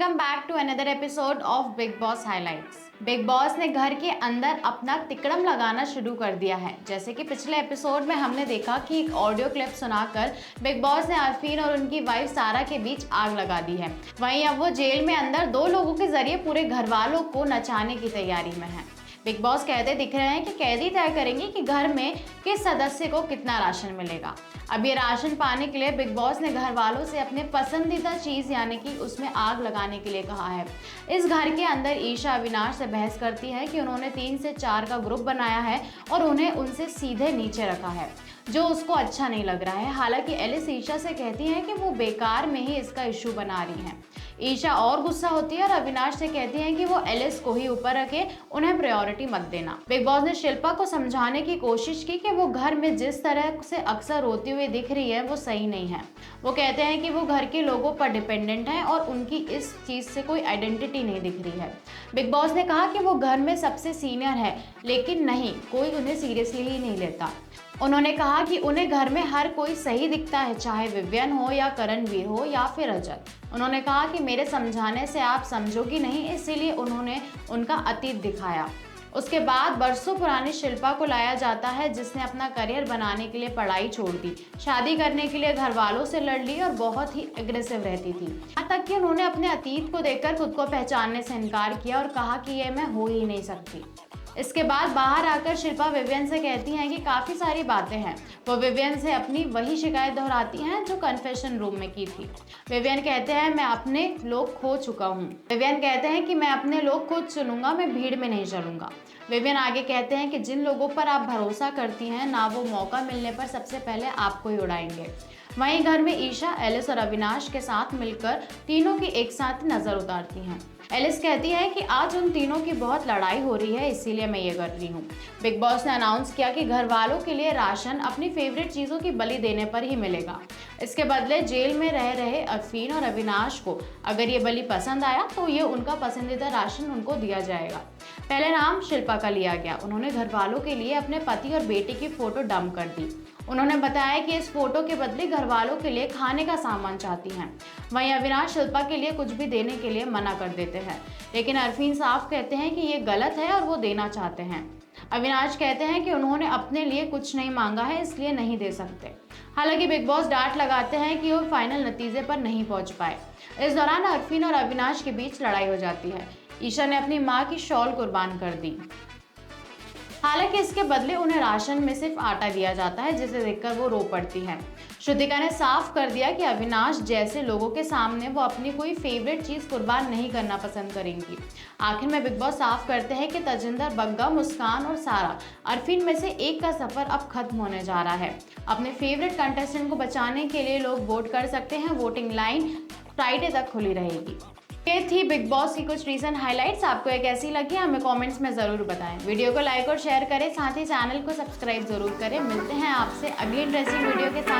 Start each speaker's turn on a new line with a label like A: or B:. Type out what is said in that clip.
A: Welcome back to another episode of Bigg Boss highlights. Bigg Boss ने घर के अंदर अपना तिकड़म लगाना शुरू कर दिया है। जैसे कि पिछले एपिसोड में हमने देखा कि एक ऑडियो क्लिप सुनाकर बिग बॉस ने अरफीन और उनकी वाइफ सारा के बीच आग लगा दी है। वहीं अब वो जेल में अंदर दो लोगों के जरिए पूरे घर वालों को नचाने की तैयारी में है। बिग बॉस कहते दिख रहे हैं कि कैदी तय करेंगे कि घर में किस सदस्य को कितना राशन मिलेगा। अब ये राशन पाने के लिए बिग बॉस ने घर वालों से अपने पसंदीदा चीज यानी कि उसमें आग लगाने के लिए कहा है। इस घर के अंदर ईशा अविनाश से बहस करती है कि उन्होंने 3 से 4 का ग्रुप बनाया है और उन्हें उनसे सीधे नीचे रखा है, जो उसको अच्छा नहीं लग रहा है। हालांकि एलिस ईशा से कहती है कि वो बेकार में ही इसका इशू बना रही है। ईशा और गुस्सा होती है और अविनाश से कहती है कि वो एलिस को ही ऊपर रखे, उन्हें प्रायोरिटी मत देना। बिग बॉस ने शिल्पा को समझाने की कोशिश की कि वो घर में जिस तरह से अक्सर रोती हुई दिख रही है वो सही नहीं है। वो कहते हैं कि वो घर के लोगों पर डिपेंडेंट है और उनकी इस चीज से कोई आइडेंटिटी नहीं दिख रही है। बिग बॉस ने कहा कि वो घर में सबसे सीनियर है, लेकिन नहीं, कोई उन्हें सीरियसली ही नहीं लेता। उन्होंने कहा कि उन्हें घर में हर कोई सही दिखता है, चाहे विवियन हो या करणवीर हो या फिर रजत। उन्होंने कहा कि मेरे समझाने से आप समझोगी नहीं, इसीलिए उन्होंने उनका अतीत दिखाया। उसके बाद बरसों पुरानी शिल्पा को लाया जाता है, जिसने अपना करियर बनाने के लिए पढ़ाई छोड़ दी, शादी करने के लिए घर वालों से लड़ ली और बहुत ही एग्रेसिव रहती थी। यहाँ तक कि उन्होंने अपने अतीत को देखकर खुद को पहचानने से इनकार किया और कहा कि ये मैं हो ही नहीं सकती। इसके बाद बाहर आकर शिल्पा विवियन से कहती हैं कि काफी सारी बातें हैं। वो विवियन से अपनी वही शिकायत दोहराती हैं जो कन्फेशन रूम में की थी। विवियन कहते हैं मैं अपने लोग खो चुका हूँ। विवियन कहते हैं कि मैं अपने लोग खुद चुनूंगा, मैं भीड़ में नहीं चलूंगा। विवियन आगे कहते हैं कि जिन लोगों पर आप भरोसा करती हैं ना, वो मौका मिलने पर सबसे पहले आपको ही उड़ाएंगे। वहीं घर में ईशा, एलिस और अविनाश के साथ मिलकर तीनों की एक साथ नजर उतारती हैं। एलिस कहती है कि आज उन तीनों की बहुत लड़ाई हो रही है, इसीलिए मैं ये कर रही हूँ। बिग बॉस ने अनाउंस किया कि घर वालों के लिए राशन अपनी फेवरेट चीजों की बलि देने पर ही मिलेगा। इसके बदले जेल में रह रहे अरफीन और अविनाश को अगर ये बलि पसंद आया तो ये उनका पसंदीदा राशन उनको दिया जाएगा। पहले नाम शिल्पा का लिया गया। उन्होंने घर वालों के लिए अपने पति और बेटी की फोटो डंप कर दी। उन्होंने बताया कि इस फोटो के बदले घर वालों के लिए खाने का सामान चाहती हैं। वहीं अविनाश शिल्पा के लिए कुछ भी देने के लिए मना कर देते हैं, लेकिन अरफीन साफ कहते हैं कि ये गलत है और वो देना चाहते हैं। अविनाश कहते हैं कि उन्होंने अपने लिए कुछ नहीं मांगा है, इसलिए नहीं दे सकते। हालांकि बिग बॉस डांट लगाते हैं कि वो फाइनल नतीजे पर नहीं पहुंच पाए। इस दौरान अरफीन और अविनाश के बीच लड़ाई हो जाती है। ईशा ने अपनी माँ की शॉल कुर्बान कर दी। हालांकि इसके बदले उन्हें राशन में सिर्फ आटा दिया जाता है, जिसे देखकर वो रो पड़ती है। श्रुतिका ने साफ कर दिया कि अविनाश जैसे लोगों के सामने वो अपनी कोई फेवरेट चीज कुर्बान नहीं करना पसंद करेंगी। आखिर में बिग बॉस साफ करते हैं कि तजिंदर, बग्गा, मुस्कान और सारा, अरफीन में से एक का सफर अब खत्म होने जा रहा है। अपने फेवरेट कंटेस्टेंट को बचाने के लिए लोग वोट कर सकते हैं। वोटिंग लाइन फ्राइडे तक खुली रहेगी। ये थी बिग बॉस की कुछ रीसेंट हाइलाइट्स। आपको ये कैसी लगी हमें कमेंट्स में ज़रूर बताएं। वीडियो को लाइक और शेयर करें, साथ ही चैनल को सब्सक्राइब जरूर करें। मिलते हैं आपसे अगली इंटरेस्टिंग वीडियो के साथ।